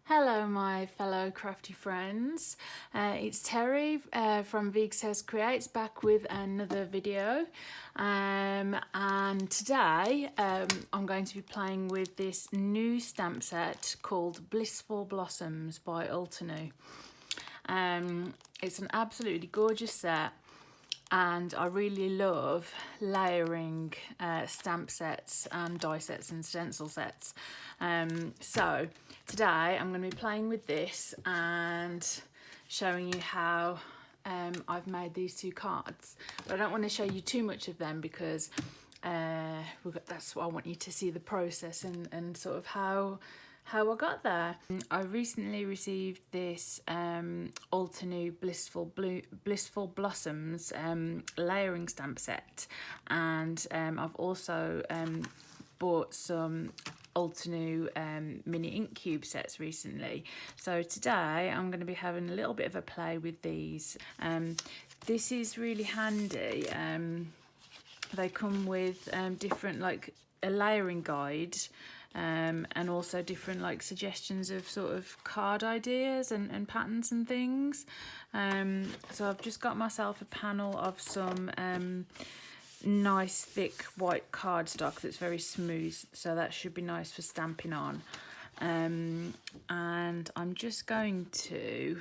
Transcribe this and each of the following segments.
Hello my fellow crafty friends, it's Terry from Vig Says Creates back with another video, and today I'm going to be playing with this new stamp set called Blissful Blossoms by Ultanu. It's an absolutely gorgeous set and I really love layering stamp sets and die sets and stencil sets. So today I'm going to be playing with this and showing you how I've made these two cards. But I don't want to show you too much of them because that's what I want you to see, the process and sort of how I got there. I recently received this Ultanu Blissful Blossoms layering stamp set, and I've also bought some Ultanu mini ink cube sets recently. So today I'm going to be having a little bit of a play with these. This is really handy. They come with different, like a layering guide, and also different like suggestions of sort of card ideas and patterns and things. So I've just got myself a panel of some nice thick white cardstock that's very smooth, so that should be nice for stamping on. And I'm just going to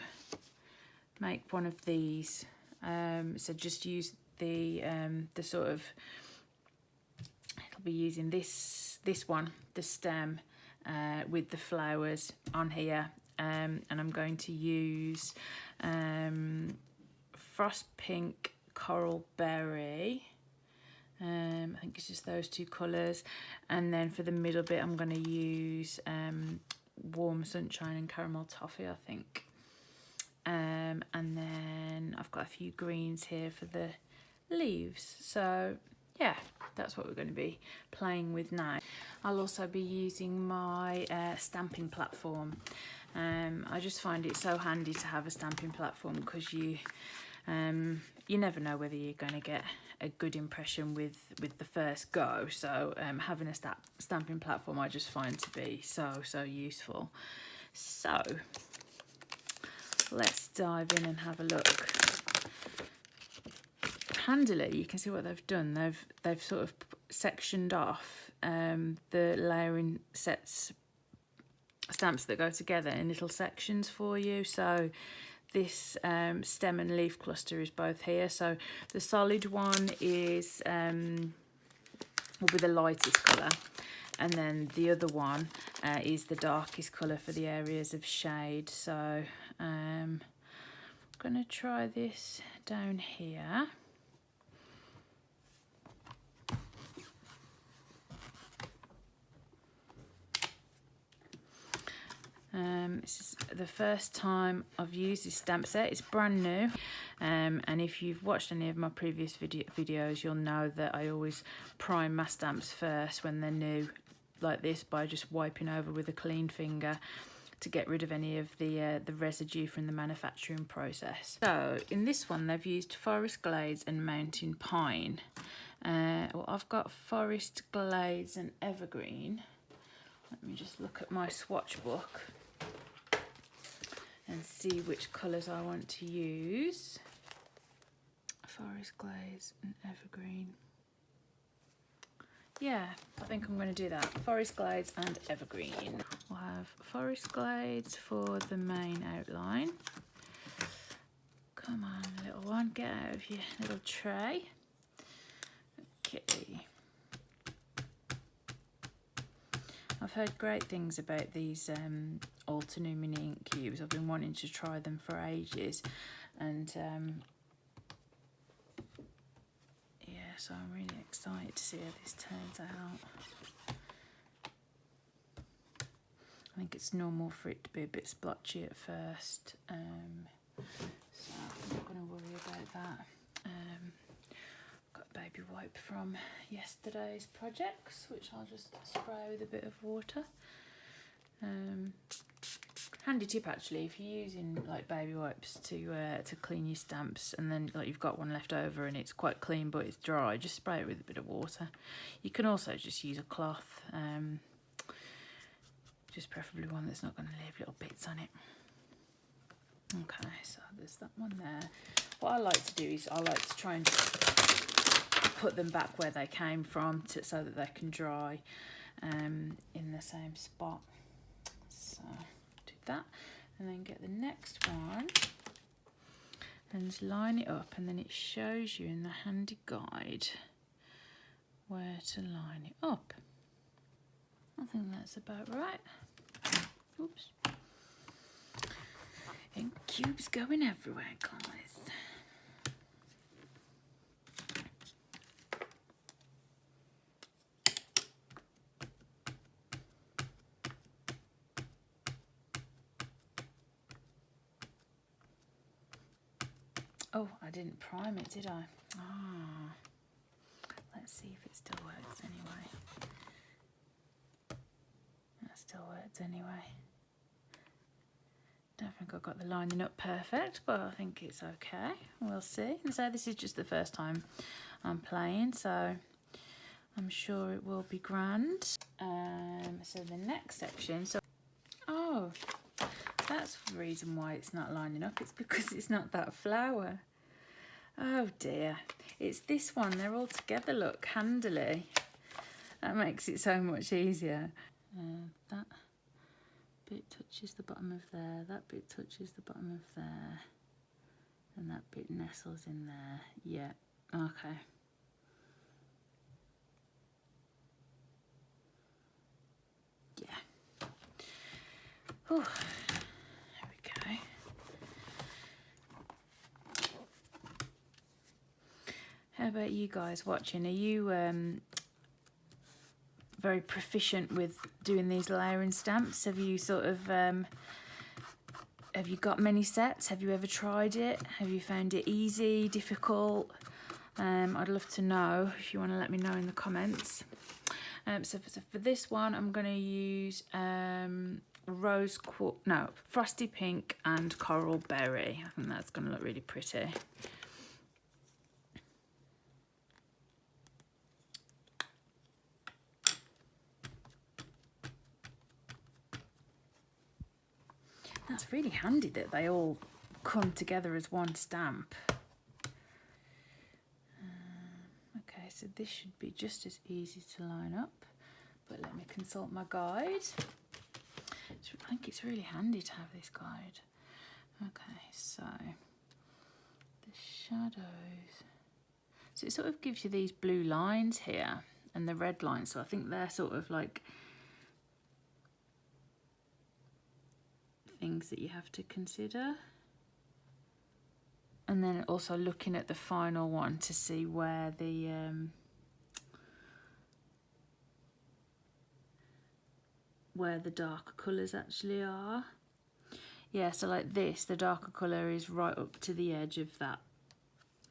make one of these. So just use the sort of, it'll be using this one, the stem, with the flowers on here, and I'm going to use Frost Pink, Coral Berry. I think it's just those two colours, and then for the middle bit I'm going to use Warm Sunshine and Caramel Toffee, I think. And then I've got a few greens here for the leaves. So yeah, that's what we're going to be playing with now. I'll also be using my stamping platform. I just find it so handy to have a stamping platform because you never know whether you're going to get a good impression with the first go. So having a stamping platform I just find to be so useful. So let's dive in and have a look. Handily, you can see what they've done. They've sort of sectioned off the layering sets stamps that go together in little sections for you. So this stem and leaf cluster is both here. So the solid one is will be the lightest colour, and then the other one is the darkest colour for the areas of shade. So I'm gonna try this down here. This is the first time I've used this stamp set. It's brand new, and if you've watched any of my previous videos you'll know that I always prime my stamps first when they're new like this by just wiping over with a clean finger to get rid of any of the residue from the manufacturing process. So in this one they've used Forest Glades and Mountain Pine. Well, I've got Forest Glades and Evergreen. Let me just look at my swatch book and see which colours I want to use. Forest Glades and Evergreen. Yeah, I think I'm going to do that. Forest Glades and Evergreen. We'll have Forest Glades for the main outline. Come on, little one, get out of your little tray. Okay. I've heard great things about these Ultanu mini ink cubes. I've been wanting to try them for ages, and yeah, so I'm really excited to see how this turns out. I think it's normal for it to be a bit splotchy at first, so I'm not going to worry about that. Got a baby wipe from yesterday's projects, which I'll just spray with a bit of water. Handy tip actually, if you're using like baby wipes to clean your stamps, and then like you've got one left over and it's quite clean but it's dry, just spray it with a bit of water. You can also just use a cloth. just preferably one that's not going to leave little bits on it. Okay, so there's that one there. What I like to do is I like to try and put them back where they came from so that they can dry in the same spot. So do that, and then get the next one and line it up, and then it shows you in the handy guide where to line it up. I think that's about right. Oops. And cubes going everywhere, guys. Oh, I didn't prime it, did I? Ah, let's see if it still works anyway. That still works anyway. Don't think I got the lining up perfect, but I think it's okay. We'll see. And so this is just the first time I'm playing, so I'm sure it will be grand. So the next section, oh, that's the reason why it's not lining up. It's because it's not that flower. Oh dear. It's this one. They're all together, look, handily. That makes it so much easier. That bit touches the bottom of there, that bit touches the bottom of there, and that bit nestles in there. Yeah, okay. Yeah. Whew. There we go. How about you guys watching? Are you very proficient with doing these layering stamps? Have you sort of have you got many sets? Have you ever tried it? Have you found it easy, difficult? I'd love to know if you want to let me know in the comments. So for this one, I'm going to use Frosty Pink and Coral Berry. I think that's going to look really pretty. That's really handy that they all come together as one stamp. Okay, so this should be just as easy to line up, but let me consult my guide. I think it's really handy to have this guide. Okay, so the shadows. So it sort of gives you these blue lines here and the red lines, so I think they're sort of like things that you have to consider. And then also looking at the final one to see where the darker colours actually are. Yeah, so like this, the darker colour is right up to the edge of that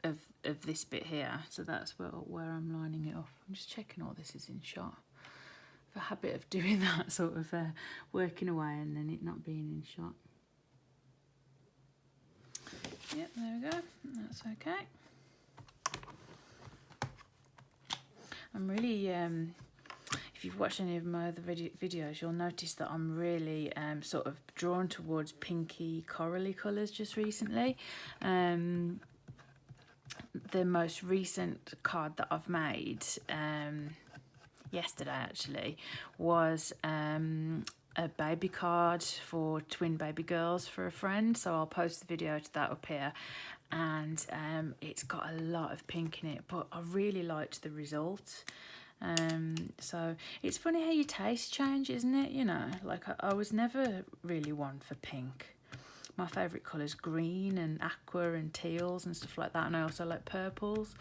of this bit here. So that's where I'm lining it up. I'm just checking all this is in shot. I have a habit of doing that, sort of working away and then it not being in shot. Yep, there we go. That's okay. I'm really, if you've watched any of my other videos, you'll notice that I'm really sort of drawn towards pinky corally colours just recently. The most recent card that I've made, yesterday actually, was a baby card for twin baby girls for a friend, so I'll post the video to that up here, and it's got a lot of pink in it, but I really liked the result. So it's funny how your taste change, isn't it? You know, like I was never really one for pink. My favourite colours green and aqua and teals and stuff like that, and I also like purples.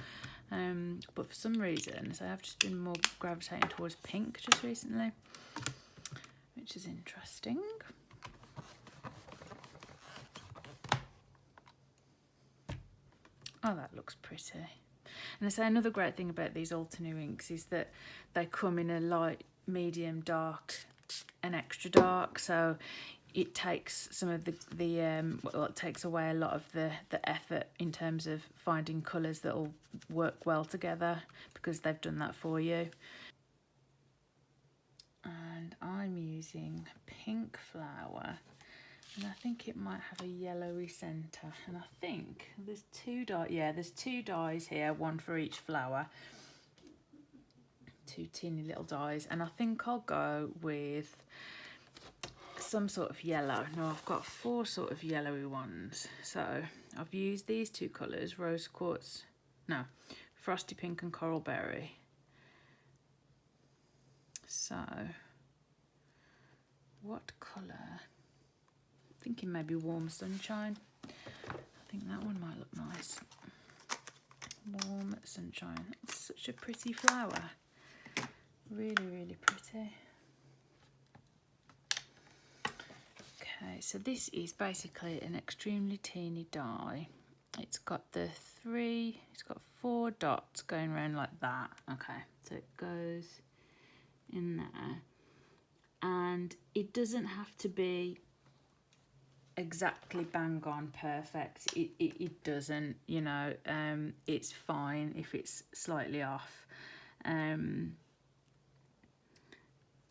But for some reason, so I've just been more gravitating towards pink just recently, which is interesting. Oh, that looks pretty. And I say another great thing about these Altenew inks is that they come in a light, medium, dark and extra dark, so it takes some of well, it takes away a lot of the effort in terms of finding colours that will work well together, because they've done that for you. And I'm using using pink flower, and I think it might have a yellowy centre, and I think there's two dyes. Yeah, there's two dyes here, one for each flower, two teeny little dyes, and I think I'll go with some sort of yellow. No, I've got 4 sort of yellowy ones, so I've used these 2 colours, rose quartz, no, frosty pink and coral berry. So what colour? Thinking maybe warm sunshine. I think that one might look nice. Warm sunshine. It's such a pretty flower. Really, really pretty. Okay, so this is basically an extremely teeny die. It's got it's got 4 dots going around like that. Okay, so it goes in there. And it doesn't have to be exactly bang on perfect. It doesn't, you know, it's fine if it's slightly off. And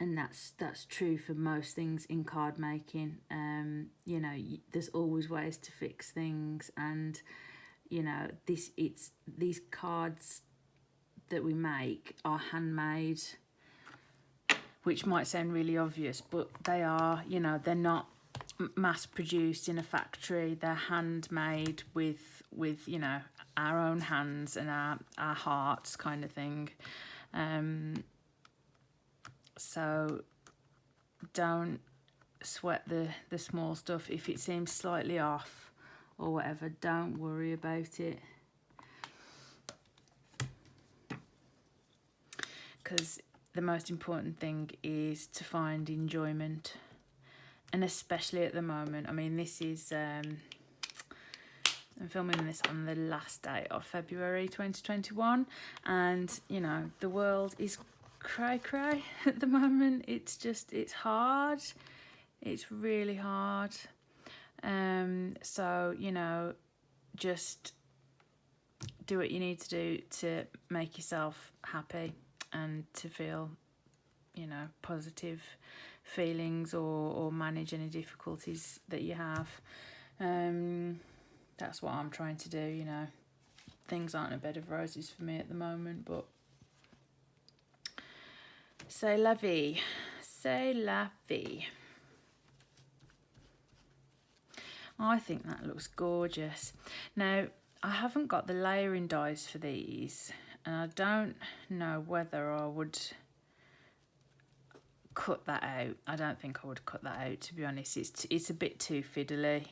that's true for most things in card making. You know, there's always ways to fix things, and you know, these cards that we make are handmade, which might sound really obvious, but they are, you know, they're not mass produced in a factory. They're handmade with you know, our own hands and our hearts, kind of thing. So don't sweat the small stuff. If it seems slightly off or whatever, don't worry about it, because the most important thing is to find enjoyment. And especially at the moment, I mean, this is I'm filming this on the last day of February 2021, and you know, the world is cray at the moment. It's hard. It's really hard. So, you know, just do what you need to do to make yourself happy and to feel, you know, positive feelings, or manage any difficulties that you have. That's what I'm trying to do, you know. Things aren't a bed of roses for me at the moment, but c'est la vie. C'est la vie. I think that looks gorgeous. Now, I haven't got the layering dies for these, and I don't know whether I would cut that out. I don't think I would cut that out, to be honest. It's a bit too fiddly.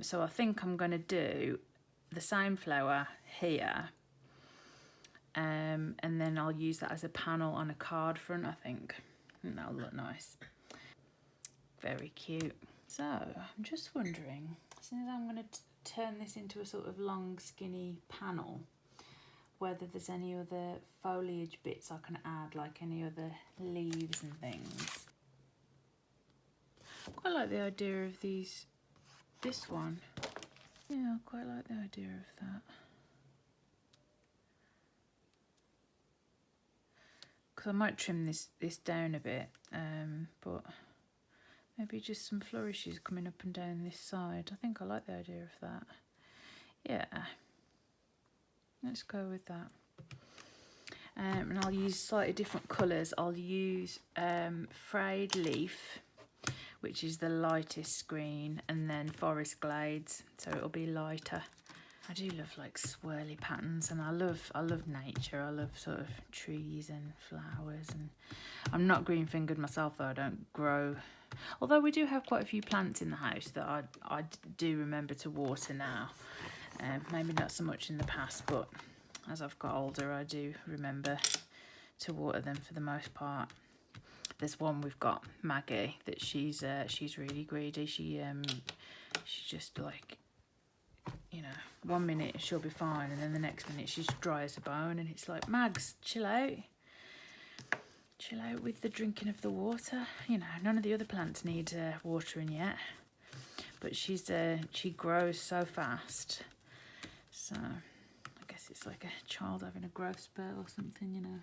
So I think I'm going to do the same flower here, and then I'll use that as a panel on a card front, I think. And that'll look nice. Very cute. So I'm just wondering, since I'm going to turn this into a sort of long skinny panel, whether there's any other foliage bits I can add, like any other leaves and things. I quite like the idea of this one. Yeah, I quite like the idea of that. Because I might trim this down a bit, but maybe just some flourishes coming up and down this side. I think I like the idea of that. Yeah, let's go with that. And I'll use slightly different colours. I'll use Frayed Leaf, which is the lightest green, and then Forest Glades, so it'll be lighter. I do love like swirly patterns, and I love nature. I love sort of trees and flowers, and I'm not green fingered myself, though. I don't grow, although we do have quite a few plants in the house that I do remember to water now. Maybe not so much in the past, but as I've got older, I do remember to water them for the most part. There's one we've got, Maggie, that she's really greedy. She's just like, you know, 1 minute she'll be fine, and then the next minute she's dry as a bone, and it's like, Mags, chill out. Chill out with the drinking of the water. You know, none of the other plants need watering yet, but she grows so fast. So I guess it's like a child having a growth spurt or something, you know.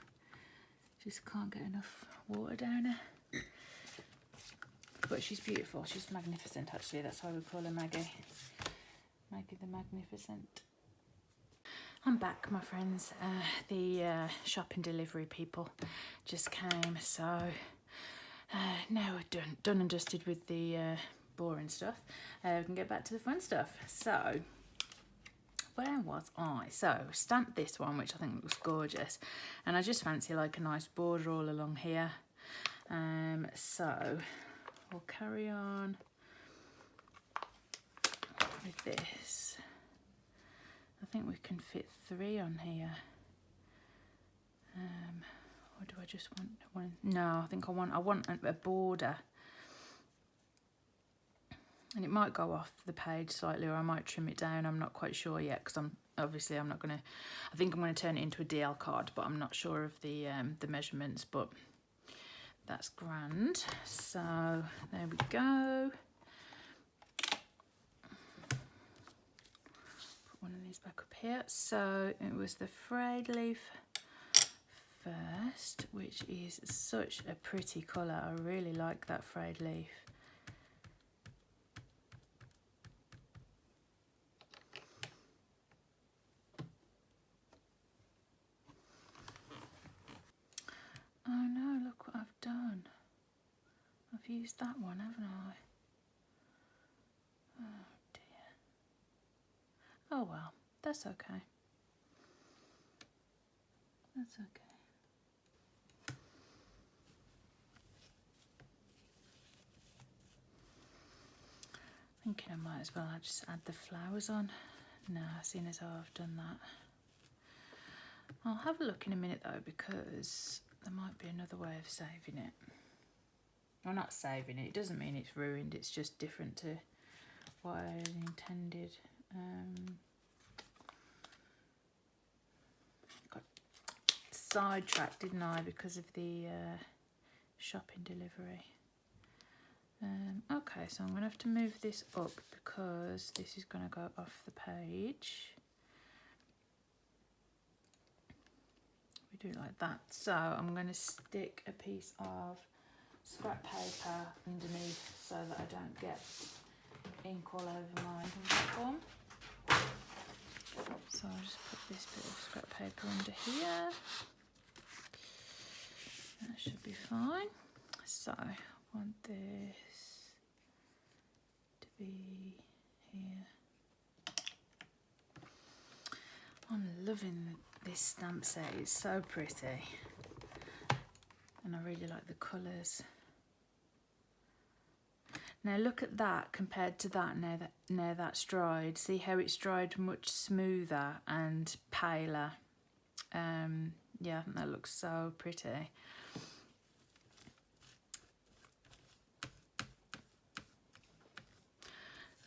Just can't get enough water down her. But she's beautiful. She's magnificent, actually. That's why we call her Maggie. Maggie the Magnificent. I'm back, my friends. The shopping delivery people just came, so now we're done and dusted with the boring stuff. We can get back to the fun stuff. So, where was I? So, stamped this one, which I think looks gorgeous, and I just fancy like a nice border all along here. So, we'll carry on with this. I think we can fit 3 on here. Or do I just want one? No, I think I want a border. And it might go off the page slightly, or I might trim it down. I'm not quite sure yet, because I'm not going to. I think I'm going to turn it into a DL card, but I'm not sure of the measurements. But that's grand. So there we go. Put one of these back up here. So it was the frayed leaf first, which is such a pretty colour. I really like that frayed leaf. Oh no, look what I've done. I've used that one, haven't I? Oh dear. Oh well, that's okay. That's okay. Thinking I might as well just add the flowers on. No, seeing as how I've done that. I'll have a look in a minute though, because there might be another way of saving it. Well, not saving it, it doesn't mean it's ruined, it's just different to what I intended. Got sidetracked, didn't I, because of the shopping delivery. Okay, so I'm going to have to move this up because this is going to go off the page. We do it like that. So I'm going to stick a piece of scrap paper underneath so that I don't get ink all over my uniform. So I'll just put this bit of scrap paper under here. That should be fine. So I want this to be here. I'm loving this stamp set, it's so pretty. And I really like the colours. Now look at that compared to that now that's dried. See how it's dried much smoother and paler. Yeah, I think that looks so pretty.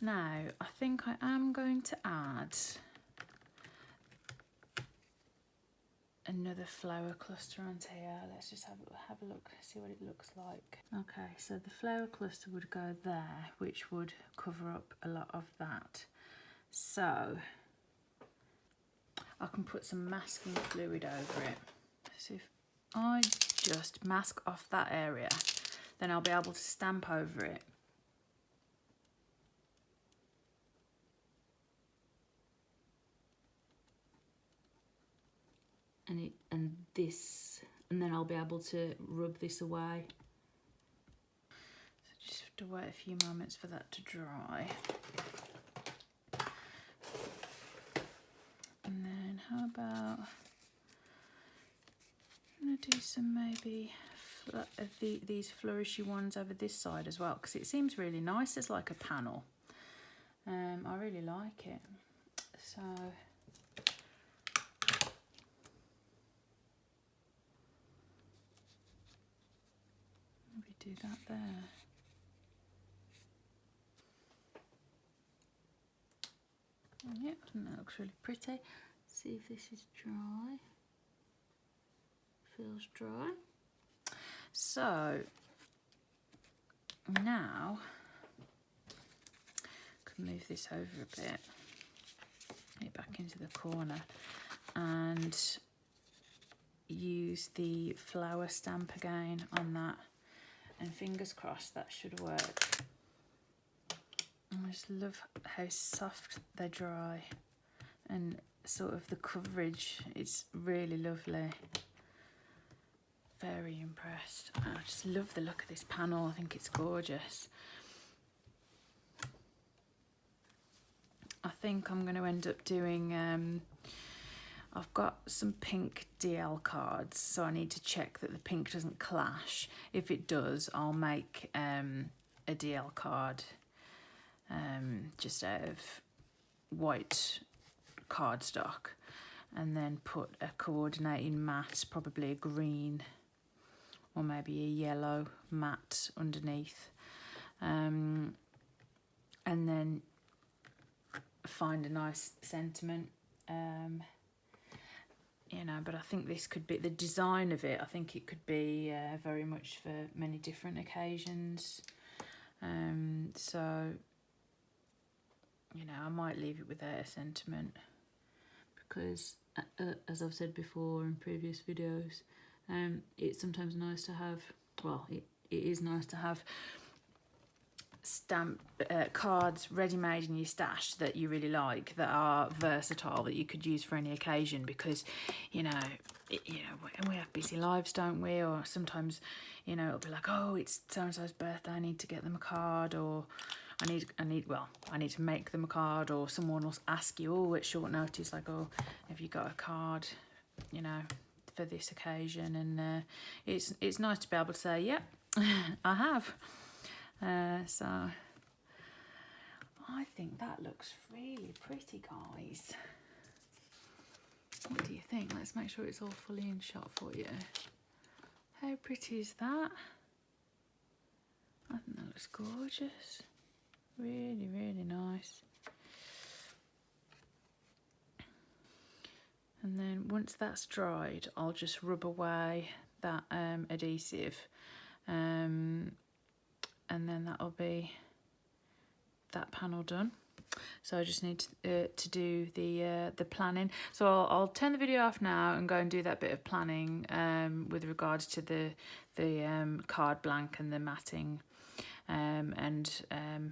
Now, I think I am going to add another flower cluster onto here. Let's just have a look, see what it looks like. Okay, so the flower cluster would go there, which would cover up a lot of that. So I can put some masking fluid over it. So if I just mask off that area, then I'll be able to stamp over it. And then I'll be able to rub this away. So just have to wait a few moments for that to dry. And then how about, I'm going to do some maybe these flourishy ones over this side as well, because it seems really nice as like a panel. I really like it. So maybe do that there. Yep, I think that looks really pretty. See if this is dry. Feels dry. So now I can move this over a bit, get it back into the corner, and use the flower stamp again on that and fingers crossed that should work. I just love how soft they dry and sort of the coverage, it's really lovely. Very impressed. I just love the look of this panel. I think it's gorgeous. I think I'm going to end up doing, I've got some pink DL cards, so I need to check that the pink doesn't clash. If it does, I'll make a DL card just out of white cardstock, and then put a coordinating mat, probably a green or maybe a yellow mat underneath, and then find a nice sentiment, you know. But I think this could be the design of it. I think it could be very much for many different occasions. So, you know, I might leave it without a sentiment because, as I've said before in previous videos, it's sometimes nice to have, well, it is nice to have stamp cards ready-made in your stash that you really like, that are versatile, that you could use for any occasion, because you know we have busy lives, don't we? Or sometimes, you know, it'll be like, oh, it's so and so's birthday, I need to get them a card, or I need to make them a card, or someone will ask you, oh, at short notice, like, oh, have you got a card, you know, for this occasion? And it's nice to be able to say, yeah, I have. So I think that looks really pretty, guys. What do you think? Let's make sure it's all fully in shot for you. How pretty is that? I think that looks gorgeous. Really, really nice. And then once that's dried, I'll just rub away that adhesive, and then that'll be that panel done. So I just need to do the planning. So I'll turn the video off now and go and do that bit of planning with regards to the card blank and the matting, and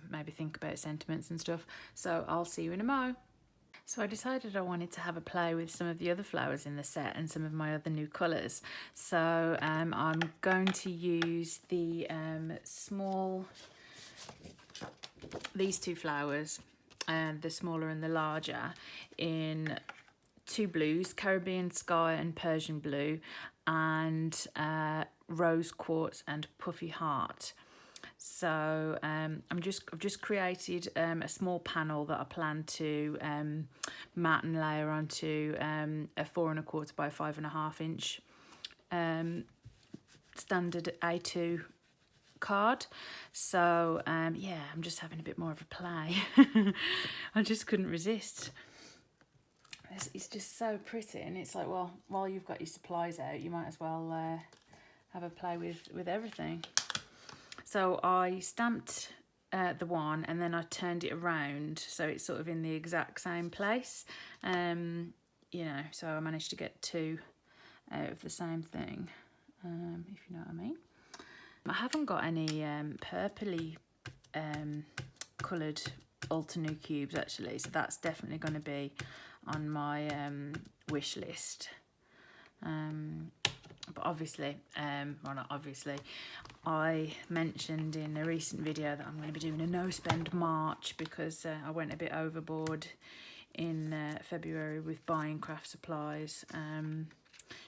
maybe think about sentiments and stuff. So I'll see you in a mo. So I decided I wanted to have a play with some of the other flowers in the set and some of my other new colours. So I'm going to use the these two flowers, the smaller and the larger, in two blues, Caribbean Sky and Persian Blue, and Rose Quartz and Puffy Heart. So I've just created a small panel that I plan to mat and layer onto a 4 1/4 by 5.5 inch standard A2 card. So yeah, I'm just having a bit more of a play. I just couldn't resist. It's just so pretty, and it's like, well, while you've got your supplies out, you might as well have a play with everything. So I stamped the one, and then I turned it around so it's sort of in the exact same place, you know, so I managed to get two out of the same thing, if you know what I mean. I haven't got any purpley coloured Altenew cubes actually, so that's definitely going to be on my wish list. But obviously, well, not obviously, I mentioned in a recent video that I'm going to be doing a no-spend March because I went a bit overboard in February with buying craft supplies.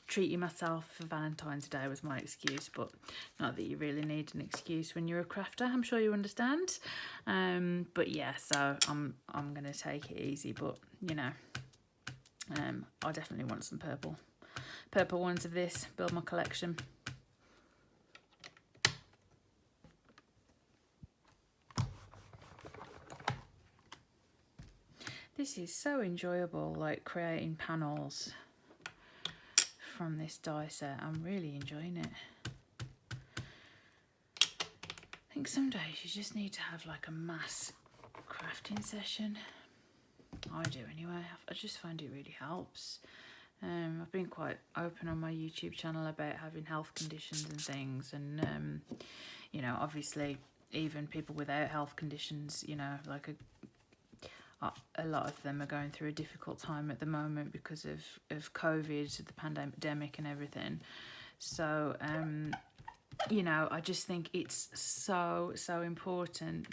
Treating myself for Valentine's Day was my excuse, but not that you really need an excuse when you're a crafter, I'm sure you understand. But yeah, so I'm going to take it easy, but you know, I definitely want some purple ones of this, build my collection. This is so enjoyable, like creating panels from this die set. I'm really enjoying it. I think some days you just need to have like a mass crafting session. I do anyway. I just find it really helps. I've been quite open on my YouTube channel about having health conditions and things, and you know, obviously even people without health conditions, you know, like a lot of them are going through a difficult time at the moment because of COVID, the pandemic and everything. So you know, I just think it's so important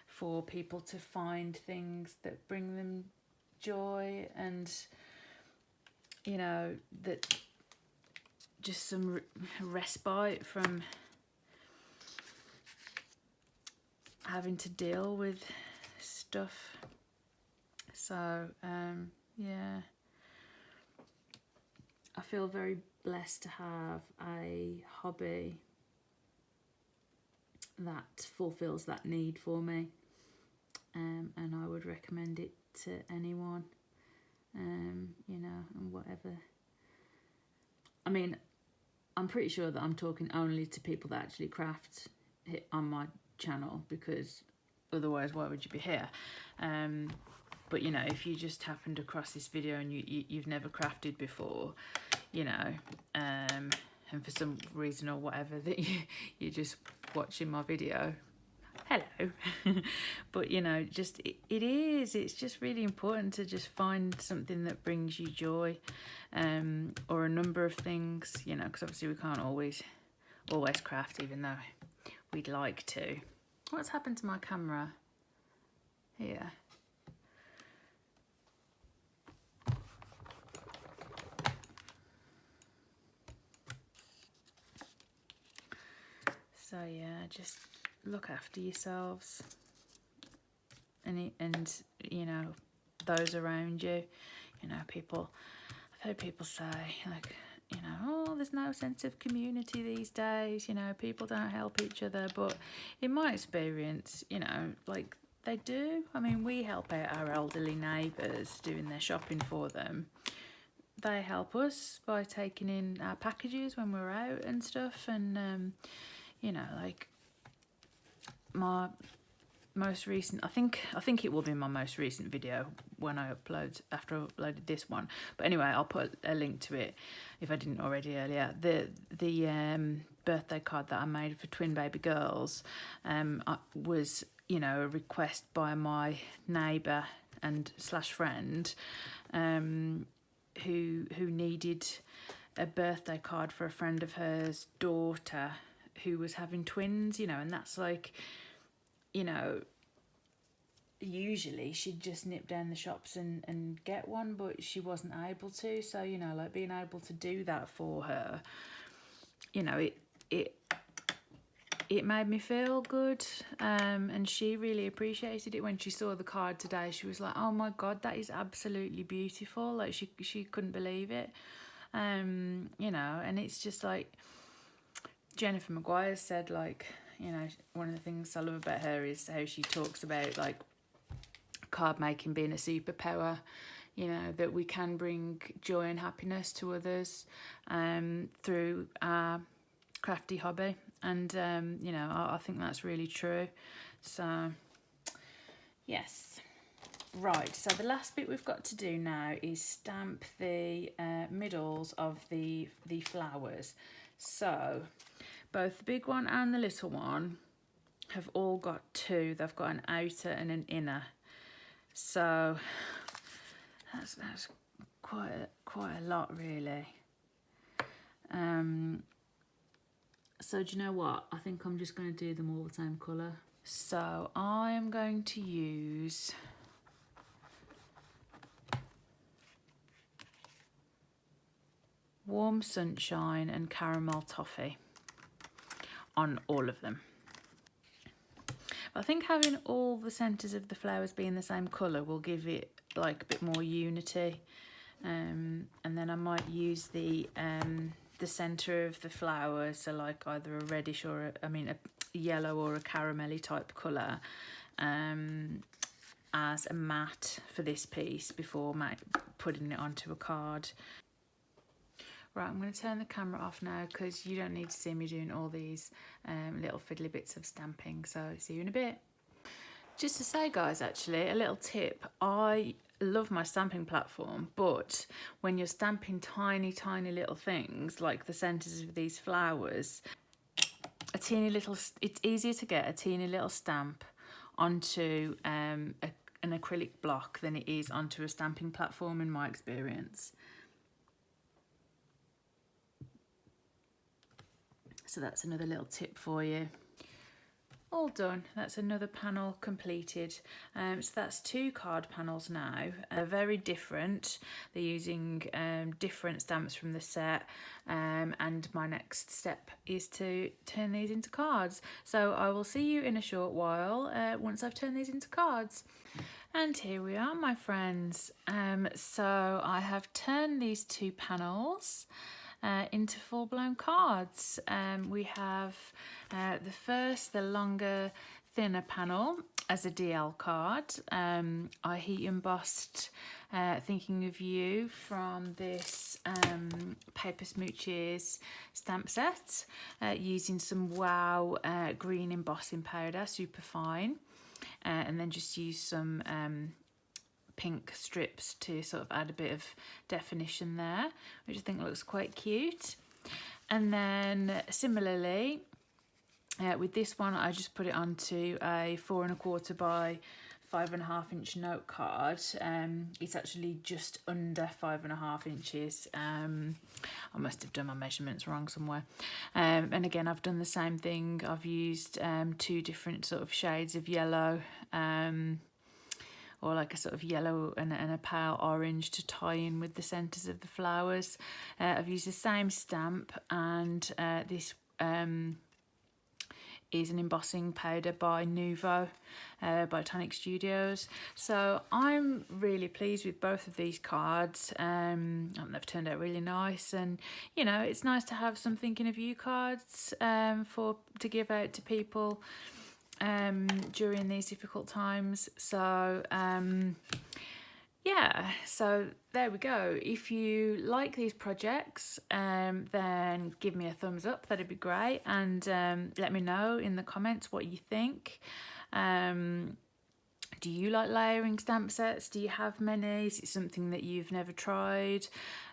for people to find things that bring them joy, and you know, that just some respite from having to deal with stuff. So yeah, I feel very blessed to have a hobby that fulfills that need for me, and I would recommend it to anyone, you know, and whatever. I mean, I'm pretty sure that I'm talking only to people that actually craft on my channel, because otherwise why would you be here? But you know, if you just happened across this video and you've never crafted before, you know, and for some reason or whatever that you're just watching my video, hello. But you know, just it's just really important to just find something that brings you joy, or a number of things, you know, because obviously we can't always craft, even though we'd like to. What's happened to my camera here? So yeah, just look after yourselves, and you know, those around you. You know, I've heard people say, like, you know, oh, there's no sense of community these days, you know, people don't help each other. But in my experience, you know, like, they do. I mean, we help out our elderly neighbours doing their shopping for them. They help us by taking in our packages when we're out and stuff. And you know, like, my most recent, I think it will be my most recent video when I after I uploaded this one. But anyway, I'll put a link to it if I didn't already earlier. The birthday card that I made for twin baby girls was, you know, a request by my neighbour and / friend, who needed a birthday card for a friend of hers daughter who was having twins, you know. And that's like, you know, usually she'd just nip down the shops and get one, but she wasn't able to. So, you know, like, being able to do that for her, you know, it made me feel good, and she really appreciated it. When she saw the card today, she was like, oh my god, that is absolutely beautiful. Like, she couldn't believe it, you know. And it's just like Jennifer Maguire said, like, you know, one of the things I love about her is how she talks about, like, card making being a superpower, you know, that we can bring joy and happiness to others through our crafty hobby. And you know, I think that's really true. So yes, right, so the last bit we've got to do now is stamp the middles of the flowers. So both the big one and the little one have all got two. They've got an outer and an inner. So that's quite a lot, really. So do you know what? I think I'm just going to do them all the same colour. So I am going to use Warm Sunshine and Caramel Toffee on all of them. I think having all the centres of the flowers being the same colour will give it like a bit more unity. And then I might use the centre of the flower, so like either a reddish or a yellow or a caramelly type colour, as a mat for this piece before putting it onto a card. Right, I'm going to turn the camera off now because you don't need to see me doing all these little fiddly bits of stamping. So see you in a bit. Just to say, guys, actually, a little tip. I love my stamping platform, but when you're stamping tiny, tiny little things like the centres of these flowers, it's easier to get a teeny little stamp onto an acrylic block than it is onto a stamping platform, in my experience. So that's another little tip for you. All done. That's another panel completed. So that's 2 card panels now. They're very different. They're using different stamps from the set, and my next step is to turn these into cards. So I will see you in a short while once I've turned these into cards. And here we are, my friends. So I have turned these 2 panels into full-blown cards. We have the longer, thinner panel as a DL card. I heat embossed Thinking of You from this Paper Smooches stamp set using some Wow green embossing powder, super fine, and then just use some pink strips to sort of add a bit of definition there, which I think looks quite cute. And then similarly with this one, I just put it onto a 4 1/4 by 5 1/2 inch note card. It's actually just under 5 1/2 inches. I must have done my measurements wrong somewhere. And again, I've done the same thing. I've used 2 different sort of shades of yellow, or like a sort of yellow and a pale orange to tie in with the centres of the flowers. I've used the same stamp, and this is an embossing powder by Nuvo, by Tonic Studios. So I'm really pleased with both of these cards. They've turned out really nice, and you know, it's nice to have some Thinking of You cards to give out to people during these difficult times. So yeah, so there we go. If you like these projects, then give me a thumbs up, that'd be great, and let me know in the comments what you think. Do you like layering stamp sets? Do you have many? Is it something that you've never tried,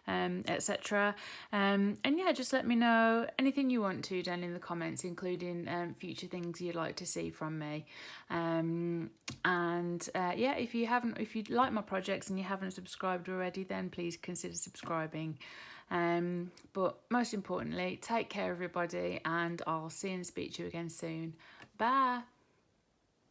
etc.? And yeah, just let me know anything you want to down in the comments, including future things you'd like to see from me. Yeah, if you like my projects and you haven't subscribed already, then please consider subscribing. But most importantly, take care, everybody, and I'll see and speak to you again soon. Bye.